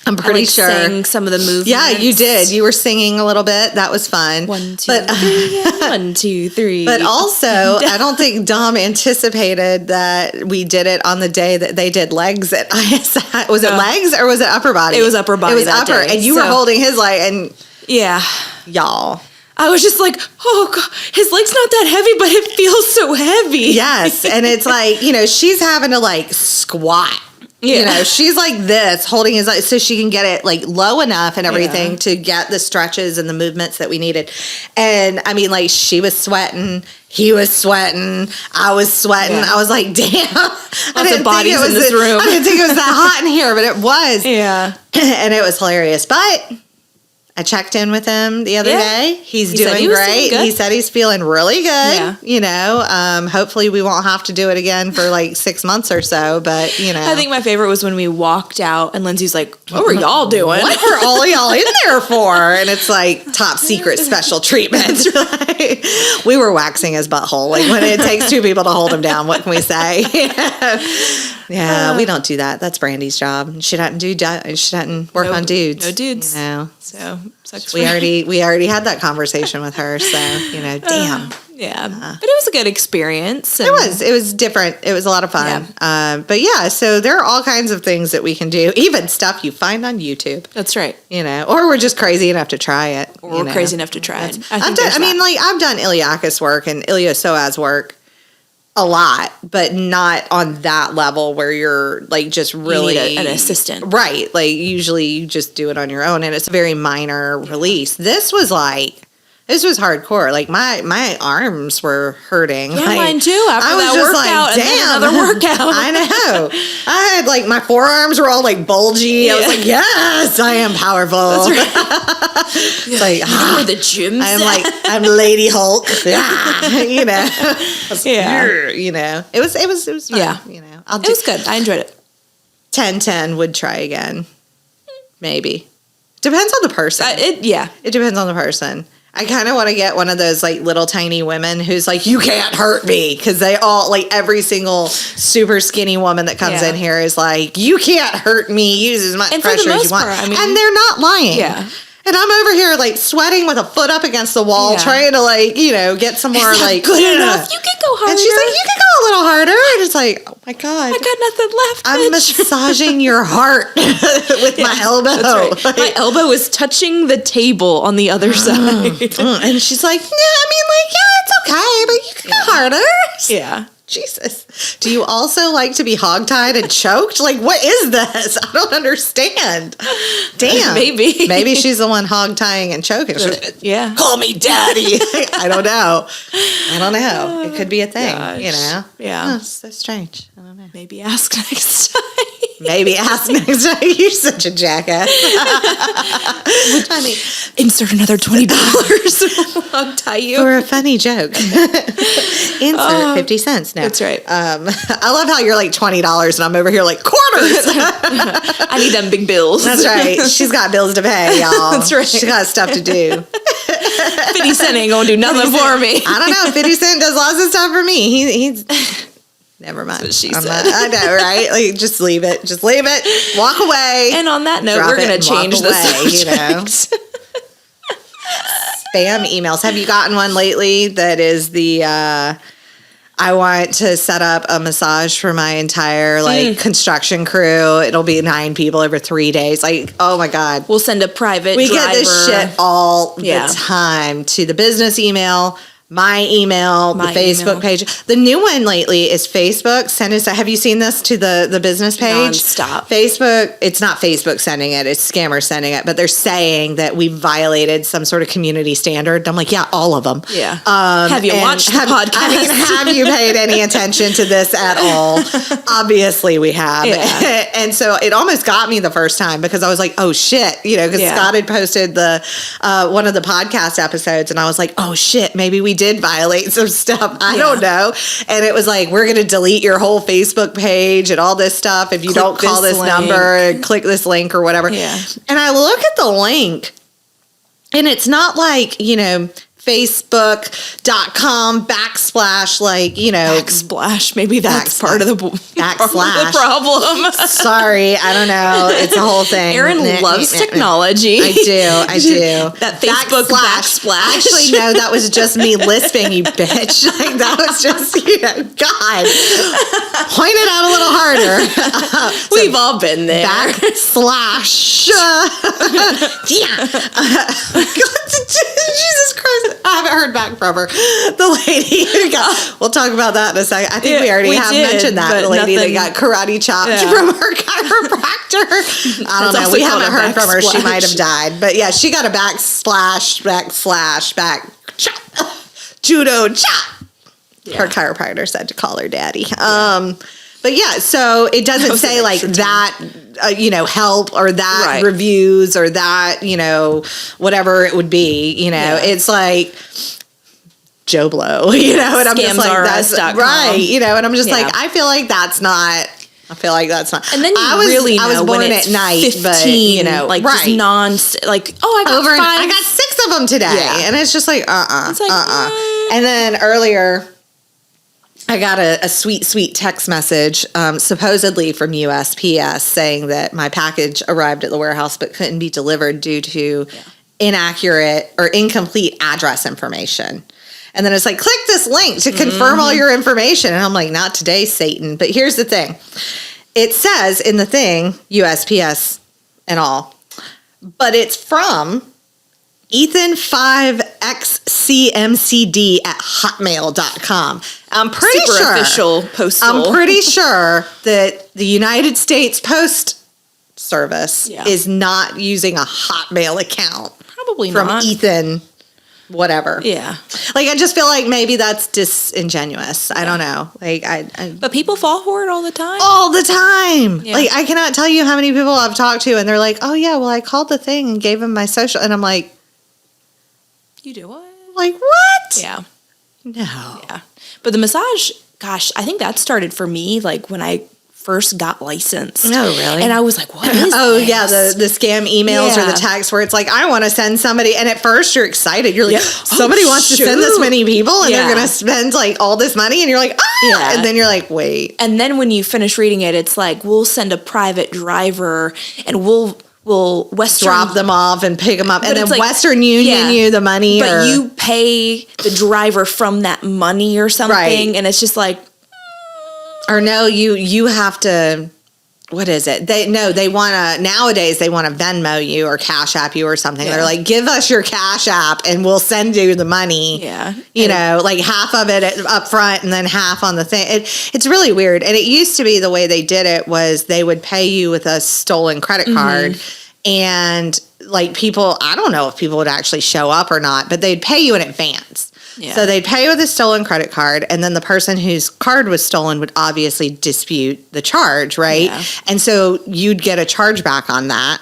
A: I'm pretty sure.
B: Sang some of the movements.
A: Yeah, you did. You were singing a little bit. That was fun.
B: 1, 2, 3. 1, 2, 3.
A: But also, I don't think Dom anticipated that we did it on the day that they did legs at ISI. Was it legs or was it upper body?
B: It was upper body.
A: It was upper, day. And you were holding his leg, and
B: yeah,
A: y'all.
B: I was just like, oh, God, his leg's not that heavy, but it feels so heavy.
A: Yes. And it's like, she's having to like squat. Yeah. She's like this, holding his leg so she can get it like low enough and everything to get the stretches and the movements that we needed. And I mean, like, she was sweating. He was sweating. I was sweating. I was like, damn.
B: Lots of bodies in this room.
A: I didn't think it was that hot in here, but it was.
B: Yeah.
A: And it was hilarious. But I checked in with him the other day. He's doing great. He said he's feeling really good. Yeah. Hopefully we won't have to do it again for like 6 months or so. But,
B: I think my favorite was when we walked out and Lindsay's like, what were y'all doing?
A: What were all y'all in there for? And it's like top secret special treatment. We were waxing his butthole. Like when it takes 2 people to hold him down, what can we say? Yeah, we don't do that. That's Brandy's job. She doesn't work on dudes.
B: No dudes.
A: So we already had that conversation with her. So damn.
B: Yeah, but it was a good experience.
A: It was different. It was a lot of fun. Yeah. But yeah, so there are all kinds of things that we can do, even stuff you find on YouTube.
B: That's right.
A: Or we're just crazy enough to try it.
B: Or we're crazy enough to try it.
A: I've done iliacus work and iliopsoas work a lot, but not on that level where you're like just really
B: you need an assistant.
A: Right. Like usually you just do it on your own and it's a very minor release. This was hardcore. Like my arms were hurting.
B: Yeah,
A: like,
B: mine too. After that workout, and then another workout.
A: I know. I had like my forearms were all like bulgy. Yeah. I was like, yes, I am powerful. That's right.
B: It's like where the gym.
A: I'm Lady Hulk. It was fun.
B: Yeah. It was good. I enjoyed it.
A: 10-10 would try again. Maybe. Depends on the person. It depends on the person. I kind of want to get one of those like little tiny women who's like, you can't hurt me. Because they all, like every single super skinny woman that comes in here is like, you can't hurt me. Use as much pressure as you want. And they're not lying.
B: Yeah.
A: And I'm over here like sweating with a foot up against the wall, trying to like, get some more like
B: good enough. You can go harder.
A: And she's like, you can go a little harder. And it's like, oh my God.
B: I got nothing left.
A: I'm massaging your heart with my elbow.
B: That's right. My elbow is touching the table on the other side.
A: And she's like, it's okay, but you can go harder.
B: Yeah.
A: Jesus. Do you also like to be hogtied and choked? Like, what is this? I don't understand. Damn. Maybe she's the one hogtying and choking.
B: Yeah.
A: Call me daddy. I don't know. It could be a thing,
B: Yeah.
A: Oh, it's so strange. I don't know.
B: Maybe ask next time.
A: You're such a jackass.
B: Insert another $20. I'll tie you.
A: For a funny joke. Insert 50 cents now.
B: That's right.
A: I love how you're like $20 and I'm over here like quarters.
B: I need them big bills.
A: That's right. She's got bills to pay, y'all.
B: That's right.
A: She got stuff to do.
B: 50 Cent ain't gonna do nothing for me.
A: I don't know. 50 Cent does lots of stuff for me. He's never mind.
B: That's what she said.
A: I know, right? Like, just leave it. Walk away.
B: And on that note, we're going to change the subject.
A: Spam emails. Have you gotten one lately that is the... I want to set up a massage for my entire construction crew. It'll be 9 people over 3 days. Like, oh my God.
B: We'll send a private
A: We
B: driver.
A: get this shit all the time to the business email, my email, the Facebook page. The new one lately is Facebook. Send us. Have you seen this to the business page?
B: Stop.
A: Facebook. It's not Facebook sending it. It's scammers sending it. But they're saying that we violated some sort of community standard. I'm like, yeah, all of them.
B: Yeah. Have you watched the podcast?
A: Have you paid any attention to this at all? Obviously, we have. Yeah. And so it almost got me the first time because I was like, oh shit, because Scott had posted the one of the podcast episodes, and I was like, oh shit, maybe we did violate some stuff. I don't know. And it was like, we're going to delete your whole Facebook page and all this stuff if you don't call this number, click this link or whatever. Yeah. And I look at the link and it's not like, Facebook.com /
B: backsplash. Maybe that's part of the problem.
A: Sorry, I don't know. It's a whole thing.
B: Erin loves technology.
A: I do.
B: That Facebook backsplash.
A: Actually, no, that was just me lisping, you bitch. Like, that was just, God. Point it out a little harder.
B: We've all been there.
A: Backslash. Yeah. Jesus Christ. heard back from her. The lady who got, we'll talk about that in a second. I think we already have mentioned that. The lady that got karate chopped from her chiropractor. I don't know. We haven't heard from her. She might have died. But yeah, she got a back chop, judo chop. Yeah. Her chiropractor said to call her daddy. But yeah, so it doesn't say like that, help or that reviews or that, whatever it would be, it's like Joe Blow, and I'm just like, that's right, and I'm just like, I feel like that's not.
B: And then I was born at night, 15, but just
A: I got 6 of them today, and it's just like, It's like, And then earlier, I got a sweet text message, supposedly from USPS, saying that my package arrived at the warehouse but couldn't be delivered due to inaccurate or incomplete address information. And then it's like, click this link to confirm all your information. And I'm like, not today, Satan. But here's the thing. It says in the thing, USPS and all, but it's from Ethan5xcmcd@hotmail.com. I'm pretty sure
B: official postal.
A: I'm pretty sure that the United States Post Service is not using a Hotmail account.
B: Probably
A: from
B: not.
A: Ethan whatever.
B: Yeah.
A: Like, I just feel like maybe that's disingenuous. I don't know. Like,
B: but people fall for it all the time.
A: All the time.
B: Yeah.
A: Like, I cannot tell you how many people I've talked to, and they're like, oh, yeah, well, I called the thing and gave them my social. And I'm like,
B: you do what?
A: Like, what?
B: Yeah.
A: No.
B: Yeah. But the massage, gosh, I think that started for me, like, when I first got licensed.
A: Oh, really?
B: And I was like, what is this?
A: Yeah, the scam emails or the texts where it's like, I want to send somebody. And at first you're excited. You're like, somebody wants to send this many people and they're going to spend like all this money. And you're like, and then you're like, wait.
B: And then when you finish reading it, it's like, we'll send a private driver and we'll
A: drop them off and pick them up. And then like, Western Union you the money.
B: But you pay the driver from that money or something.
A: Right.
B: And it's just like,
A: or no, you have to, what is it? Nowadays they want to Venmo you or Cash App you or something. Yeah. They're like, give us your Cash App and we'll send you the money.
B: Yeah.
A: Like half of it up front and then half on the thing. It's really weird. And it used to be the way they did it was they would pay you with a stolen credit card and like people, I don't know if people would actually show up or not, but they'd pay you in advance. Yeah. So they'd pay with a stolen credit card, and then the person whose card was stolen would obviously dispute the charge, right? Yeah. And so you'd get a chargeback on that.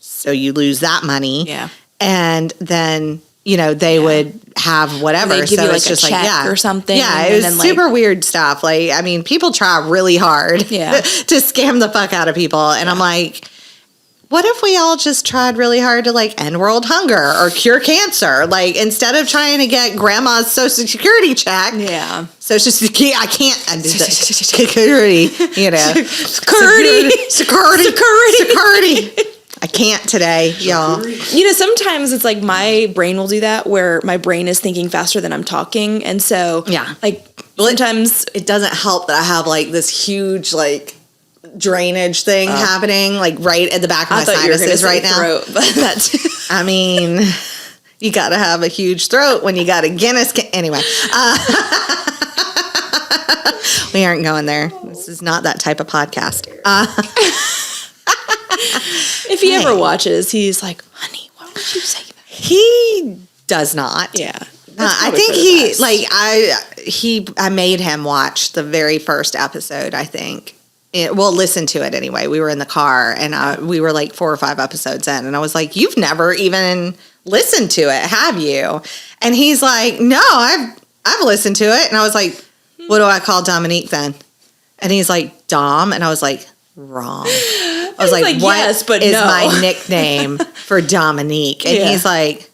A: So you lose that money.
B: Yeah.
A: And then, they would have whatever.
B: They'd give you like a check or something.
A: Yeah, it was super weird stuff. Like, I mean, people try really hard to scam the fuck out of people. And I'm like, what if we all just tried really hard to like end world hunger or cure cancer? Like instead of trying to get grandma's Social Security check.
B: Yeah.
A: Social Security. I can't undo that. Security. Security. I can't today, y'all.
B: Sometimes it's like my brain will do that where my brain is thinking faster than I'm talking. And so like sometimes
A: it doesn't help that I have like this huge like drainage thing happening like right at the back of my sinuses right now.
B: Throat, but that's
A: I mean, you got to have a huge throat when you got a Guinness. Anyway, we aren't going there. This is not that type of podcast.
B: If he ever watches, he's like, honey, why would you say that?
A: He does not.
B: Yeah.
A: I think I made him watch the very first episode, I think. Listen to it anyway. We were in the car and we were like 4 or 5 episodes in and I was like, you've never even listened to it, have you? And he's like, no, I've listened to it. And I was like, what do I call Dominique then? And he's like, Dom. And I was like, wrong. I was like, what yes, but is my nickname for Dominique? And he's like,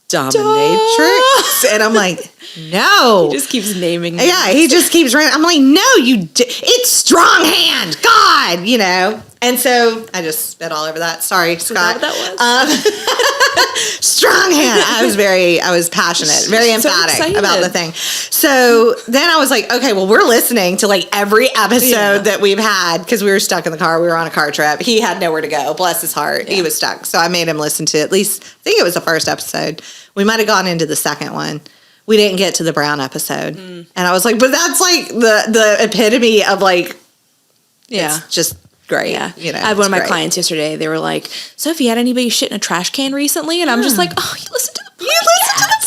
A: Dominatrix? And I'm like, no.
B: He just keeps naming
A: them. Yeah, he just keeps running. I'm like, no, it's strong hand. God, And so I just spit all over that. Sorry, Scott.
B: Is that what that was?
A: strong hand. I was passionate, very emphatic about the thing. So then I was like, okay, well, we're listening to like every episode that we've had because we were stuck in the car. We were on a car trip. He had nowhere to go. Bless his heart. Yeah. He was stuck. So I made him listen to at least, I think it was the first episode. We might have gone into the second one. We didn't get to the Brown episode. And I was like, but that's like the epitome of like, it's just great. Yeah. You know,
B: I had one of my clients yesterday. They were like, Sophie, had anybody shit in a trash can recently? And I'm just like, oh, you listen to the podcast.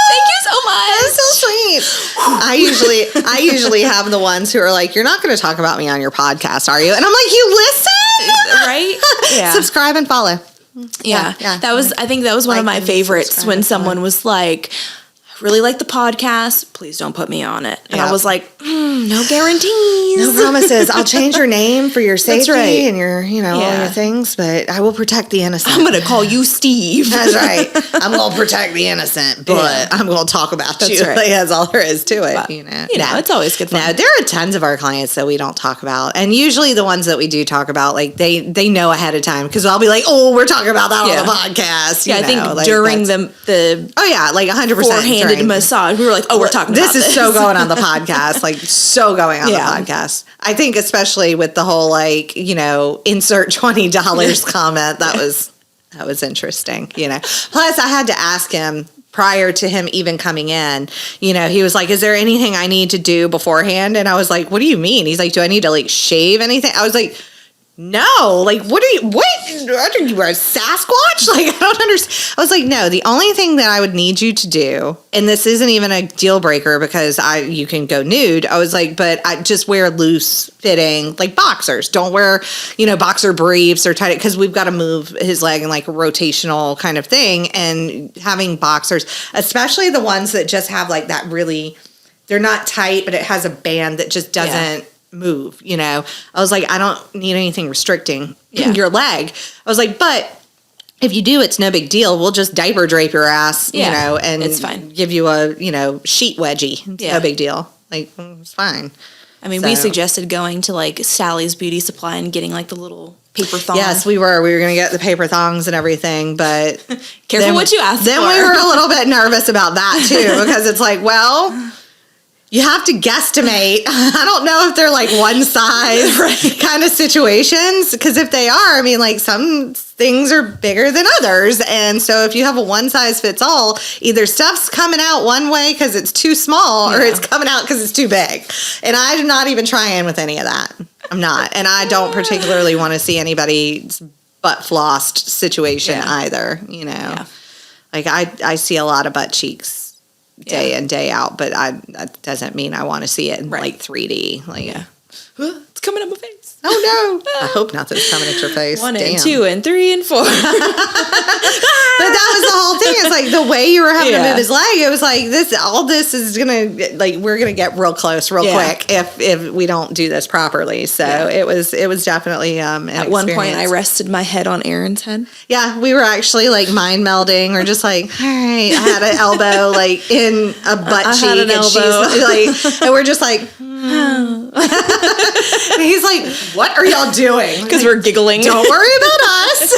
B: Thank you so much.
A: That's so sweet. I usually have the ones who are like, you're not going to talk about me on your podcast, are you? And I'm like, you listen?
B: Right? Yeah.
A: Subscribe and follow.
B: Yeah. I think that was one of my favorites when someone was like, I really like the podcast. Please don't put me on it. And I was like, no guarantees.
A: No promises. I'll change your name for your safety and your, all your things, but I will protect the innocent.
B: I'm going to call you Steve.
A: That's right. I'm going to protect the innocent, but I'm going to talk about you. Right. Like, that's all there is to it.
B: But, it's always good fun.
A: No, there are tons of our clients that we don't talk about. And usually the ones that we do talk about, like they know ahead of time because I'll be like, oh, we're talking about that on the podcast.
B: I think like during the
A: like 100%
B: four-handed massage, we were like, oh, we're talking about this.
A: This is so going on the podcast, like so going on the podcast. I think especially with the whole like, insert $20 comment, that was interesting, Plus I had to ask him prior to him even coming in, he was like, is there anything I need to do beforehand? And I was like, what do you mean? He's like, do I need to like shave anything? I was like, no, like, what are you a Sasquatch? Like, I don't understand. I was like, no, the only thing that I would need you to do, and this isn't even a deal breaker because you can go nude. I was like, but I just wear loose fitting, like boxers. Don't wear, boxer briefs or tight, because we've got to move his leg in like a rotational kind of thing. And having boxers, especially the ones that just have like that really, they're not tight, but it has a band that just doesn't move, I was like, I don't need anything restricting your leg. I was like, but if you do, it's no big deal. We'll just diaper drape your ass, and
B: it's fine.
A: Give you a, sheet wedgie. It's no big deal. Like, it's fine.
B: I mean, we suggested going to like Sally's Beauty Supply and getting like the little paper thong.
A: Yes, we were going to get the paper thongs and everything, but
B: careful what you ask for.
A: Then we were a little bit nervous about that too, because it's like, well, you have to guesstimate. I don't know if they're like one size kind of situations, because if they are, I mean, like some things are bigger than others. And so if you have a one size fits all, either stuff's coming out one way because it's too small or it's coming out because it's too big. And I'm not even trying with any of that. I'm not. And I don't particularly want to see anybody's butt flossed situation either, Like I see a lot of butt cheeks day in, day out, but that doesn't mean I want to see it in like 3D. Like,
B: it's coming up my face.
A: Oh no! I hope not that it's coming at your face.
B: 1 and 2 and 3 and 4. But
A: that was the whole thing. It's like the way you were having to move his leg. It was like this. All this is gonna we're gonna get real close, real quick if we don't do this properly. So it was definitely
B: at one point I rested my head on Erin's head.
A: Yeah, we were actually like mind melding. We're just like, all right. I had an elbow like in a butt cheek,
B: had an elbow.
A: She's like, and we're just like. He's like, what are y'all doing?
B: Because we're giggling.
A: Don't worry about us.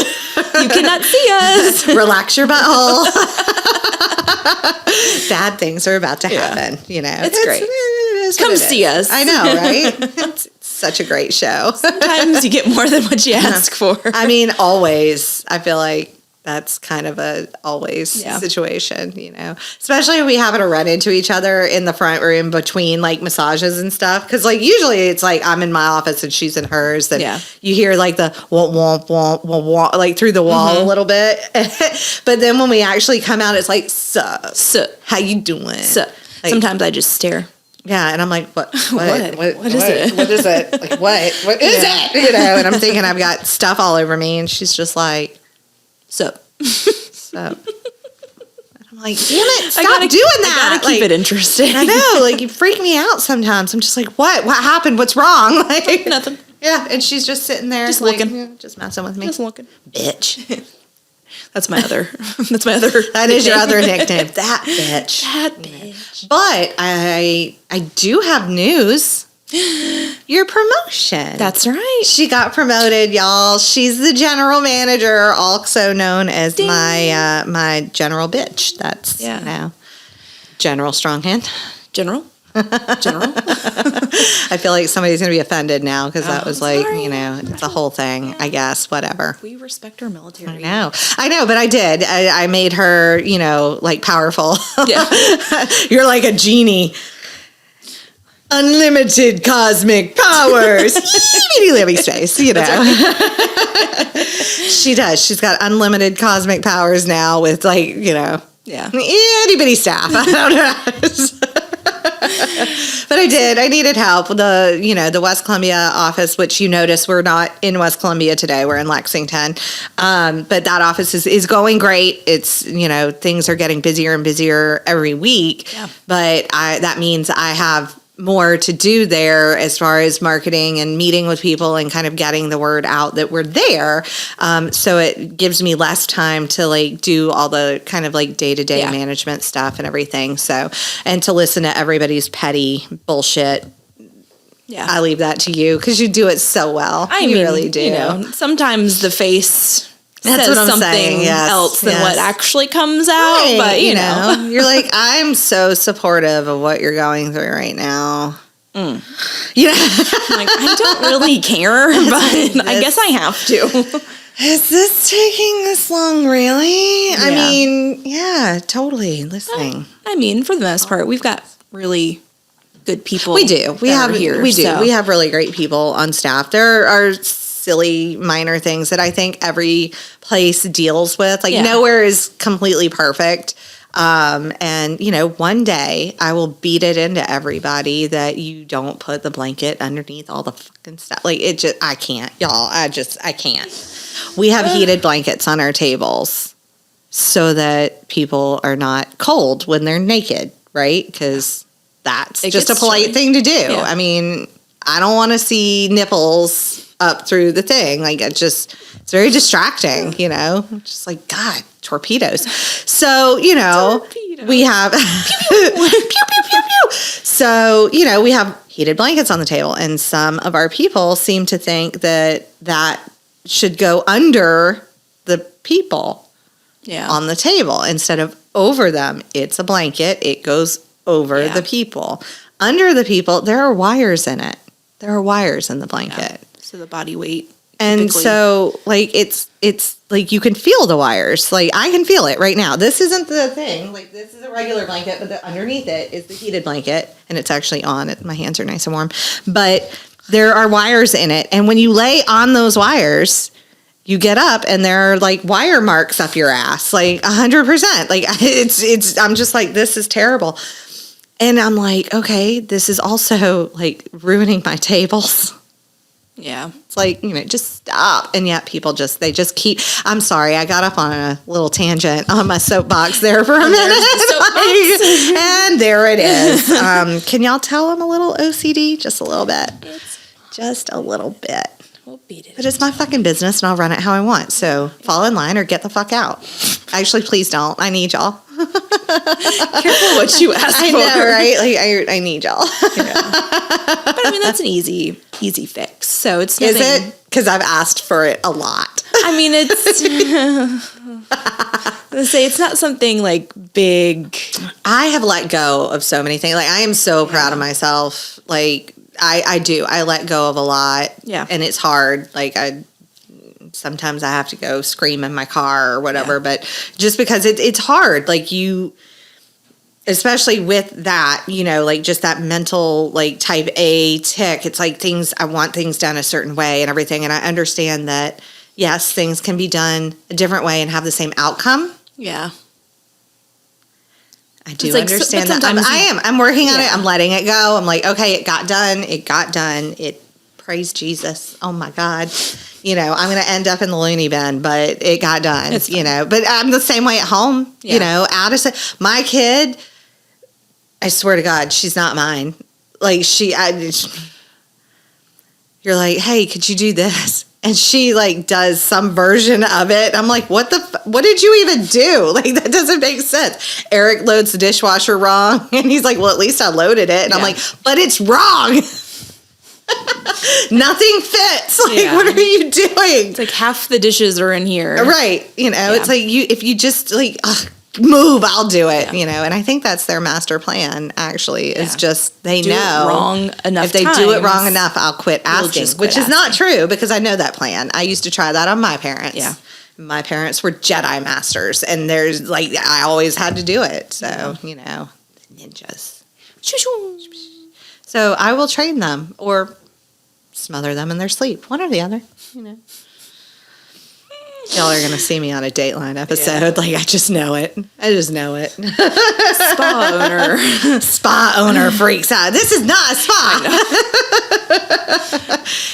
B: You cannot see us.
A: Relax your butthole. Bad things are about to happen.
B: It's great. Come see us.
A: I know, right? It's such a great show.
B: Sometimes you get more than what you ask for.
A: I mean, always. I feel like that's kind of a always situation, especially if we happen to run into each other in the front room between like massages and stuff. Cause like usually it's like I'm in my office and she's in hers. And you hear like the womp, womp, womp, womp, womp, like through the wall a little bit. But then when we actually come out, it's like, sup, how you doing?
B: Sup. Like, sometimes I just stare.
A: Yeah, and I'm like, what is
B: it?
A: What is it? Like, what is it? And I'm thinking I've got stuff all over me, and she's just like, sup. And I'm like, damn it, stop doing that.
B: I gotta keep it interesting.
A: I know, like, you freak me out sometimes. I'm just like, what happened? What's wrong? Like,
B: nothing.
A: Yeah, and she's just sitting there,
B: just
A: like,
B: looking,
A: just messing with me,
B: just looking,
A: bitch.
B: That's my other.
A: That is your other nickname. That bitch.
B: That bitch.
A: But I do have news. your promotion.
B: That's right.
A: She got promoted, y'all. She's the general manager, also known as my general bitch. That's, General Stronghand.
B: General.
A: I feel like somebody's going to be offended now because that was it's a whole thing, I guess, whatever.
B: We respect our military.
A: I know, but I did. I made her, powerful. Yeah. You're like a genie. Unlimited cosmic powers. Living space, She does. She's got unlimited cosmic powers now with itty bitty staff. I don't know. But I did. I needed help. The West Columbia office, which you notice we're not in West Columbia today. We're in Lexington. But that office is going great. It's, things are getting busier and busier every week. Yeah. But that means I have more to do there as far as marketing and meeting with people and kind of getting the word out that we're there. So it gives me less time to do all the kind of day-to-day management stuff and everything. So, and to listen to everybody's petty bullshit. Yeah. I leave that to you because you do it so well. You really do.
B: Sometimes the face says something else than what actually comes out. Right, but you know,
A: you're like, I'm so supportive of what you're going through right now.
B: Yeah, I don't really care, but I guess I have to.
A: Is this taking this long, really? Yeah. I mean, totally listening.
B: I mean, for the most part, we've got really good people.
A: We do. We have really great people on staff. There are silly minor things that I think every place deals with. Nowhere is completely perfect. And one day I will beat it into everybody that you don't put the blanket underneath all the fucking stuff. I can't, y'all. I can't. We have heated blankets on our tables so that people are not cold when they're naked, right? Because that's just a polite thing to do. Yeah. I mean, I don't want to see nipples up through the thing. It's very distracting, just God, torpedoes. So, we have, pew, pew, pew, pew. So, we have heated blankets on the table, and some of our people seem to think that should go under the people on the table instead of over them. It's a blanket. It goes over the people. Under the people, there are wires in it. There are wires in the blanket.
B: Yeah. So the body weight.
A: And so, it's you can feel the wires. I can feel it right now. This isn't the thing. This is a regular blanket, but underneath it is the heated blanket. And it's actually on. My hands are nice and warm. But there are wires in it. And when you lay on those wires, you get up and there are wire marks up your ass. 100%. I'm just this is terrible. And I'm okay, this is also ruining my tables.
B: Yeah.
A: It's just stop. And yet people they just keep, I'm sorry, I got up on a little tangent on my soapbox there for a minute. And there it is. Can y'all tell I'm a little OCD? Just a little bit. Just a little bit.
B: We'll beat it.
A: But it's my fucking business and I'll run it how I want. So fall in line or get the fuck out. Actually, please don't. I need y'all.
B: Careful what you ask for.
A: I know, right? I need y'all.
B: Yeah. But I mean, that's an easy fix. So it's nothing.
A: Is it? Because I've asked for it a lot.
B: I mean, it's not something big.
A: I have let go of so many things. I am so proud of myself. I do. I let go of a lot. Yeah. And it's hard. Sometimes I have to go scream in my car or whatever, but just because it's hard, especially with that, just that mental, type A tick, it's I want things done a certain way and everything. And I understand that, yes, things can be done a different way and have the same outcome.
B: Yeah.
A: I do understand that. I'm working on it. I'm letting it go. I'm okay, it got done. Praise Jesus. Oh my God. I'm going to end up in the loony bin, but it got done, but I'm the same way at home, Addison, my kid, I swear to God, she's not mine. You're hey, could you do this? And she does some version of it. I'm what did you even do? That doesn't make sense. Eric loads the dishwasher wrong. And he's well, at least I loaded it. And I'm but it's wrong. Nothing fits. Like, what are you doing?
B: It's like half the dishes are in here.
A: Right. It's like if you just like move, I'll do it, and I think that's their master plan, actually, is just they do know
B: it wrong enough
A: if they do it wrong enough, I'll quit asking, which is not true because I know that plan. I used to try that on my parents.
B: Yeah.
A: My parents were Jedi masters, and there's like, I always had to do it. So, ninjas. So I will train them or smother them in their sleep. One or the other, Y'all are going to see me on a Dateline episode. Yeah. Like, I just know it. Spa owner freaks out. This is not a spa.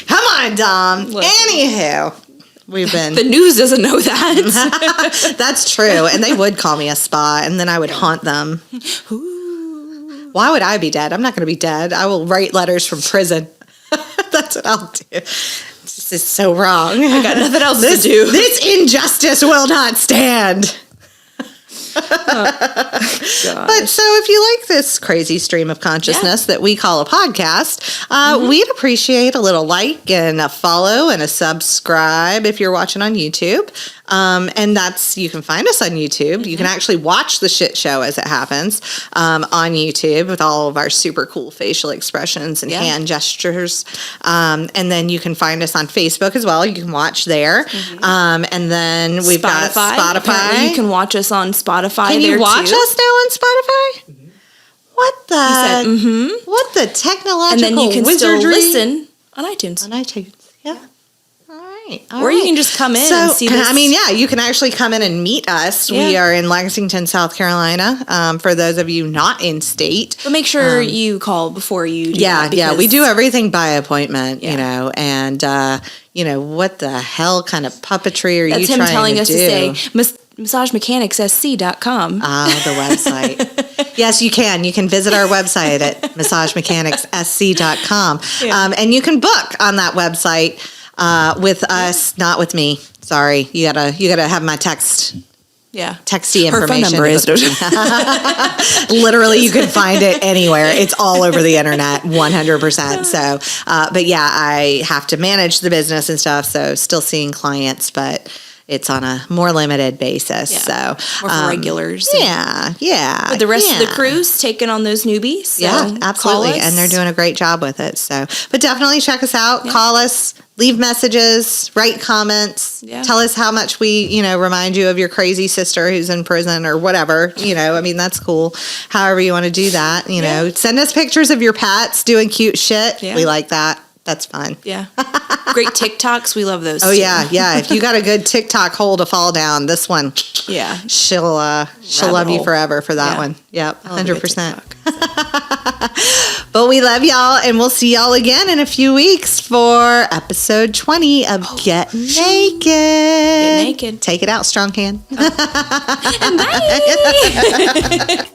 A: Come on, Dom. Look. Anywho, we've been...
B: The news doesn't know that.
A: That's true. And they would call me a spa, and then I would haunt them. Ooh. Why would I be dead? I'm not going to be dead. I will write letters from prison. That's what I'll do. This is so wrong.
B: I got nothing else to do.
A: This injustice will not stand. But so if you like this crazy stream of consciousness that we call a podcast, we'd appreciate a little like and a follow and a subscribe if you're watching on YouTube. And you can find us on YouTube. You can actually watch the shit show as it happens on YouTube with all of our super cool facial expressions and hand gestures. And then you can find us on Facebook as well. You can watch there. And then we've got Spotify.
B: Apparently you can watch us on Spotify.
A: Can you watch us now on Spotify? Mm-hmm. What the? What the technological
B: and then you can
A: wizardry?
B: Still listen on iTunes.
A: Yeah. All right.
B: Or you can just come in and see this.
A: I mean, you can actually come in and meet us. Yeah. We are in Lexington, South Carolina. For those of you not in state.
B: But make sure you call before you do that.
A: Yeah, we do everything by appointment, and, what the hell kind of puppetry are you trying to do?
B: That's him telling us to say, massagemanicssc.com.
A: The website. Yes, you can. You can visit our website at massagemanicssc.com. Yeah. And you can book on that website with us, not with me. Sorry. You gotta have my text.
B: Yeah.
A: Texty information.
B: Her phone number is.
A: Literally, you can find it anywhere. It's all over the internet, 100%. So, but I have to manage the business and stuff. So still seeing clients, but it's on a more limited basis.
B: Yeah.
A: So
B: more for regulars.
A: Yeah.
B: But the rest of the crew's taking on those newbies. So
A: absolutely. And they're doing a great job with it. So, but definitely check us out. Yeah. Call us. Leave messages, write comments, tell us how much we, remind you of your crazy sister who's in prison or whatever, that's cool. However you want to do that, send us pictures of your pets doing cute shit. Yeah. We like that. That's fun.
B: Yeah. Great TikToks. We love those.
A: Oh, too. Yeah. If you got a good TikTok hole to fall down, this one.
B: Yeah.
A: She'll love you forever for that one. Yep. 100%. But we love y'all, and we'll see y'all again in a few weeks for episode 20 of Get Naked.
B: Get naked.
A: Take it out, strong hand.
B: And bye.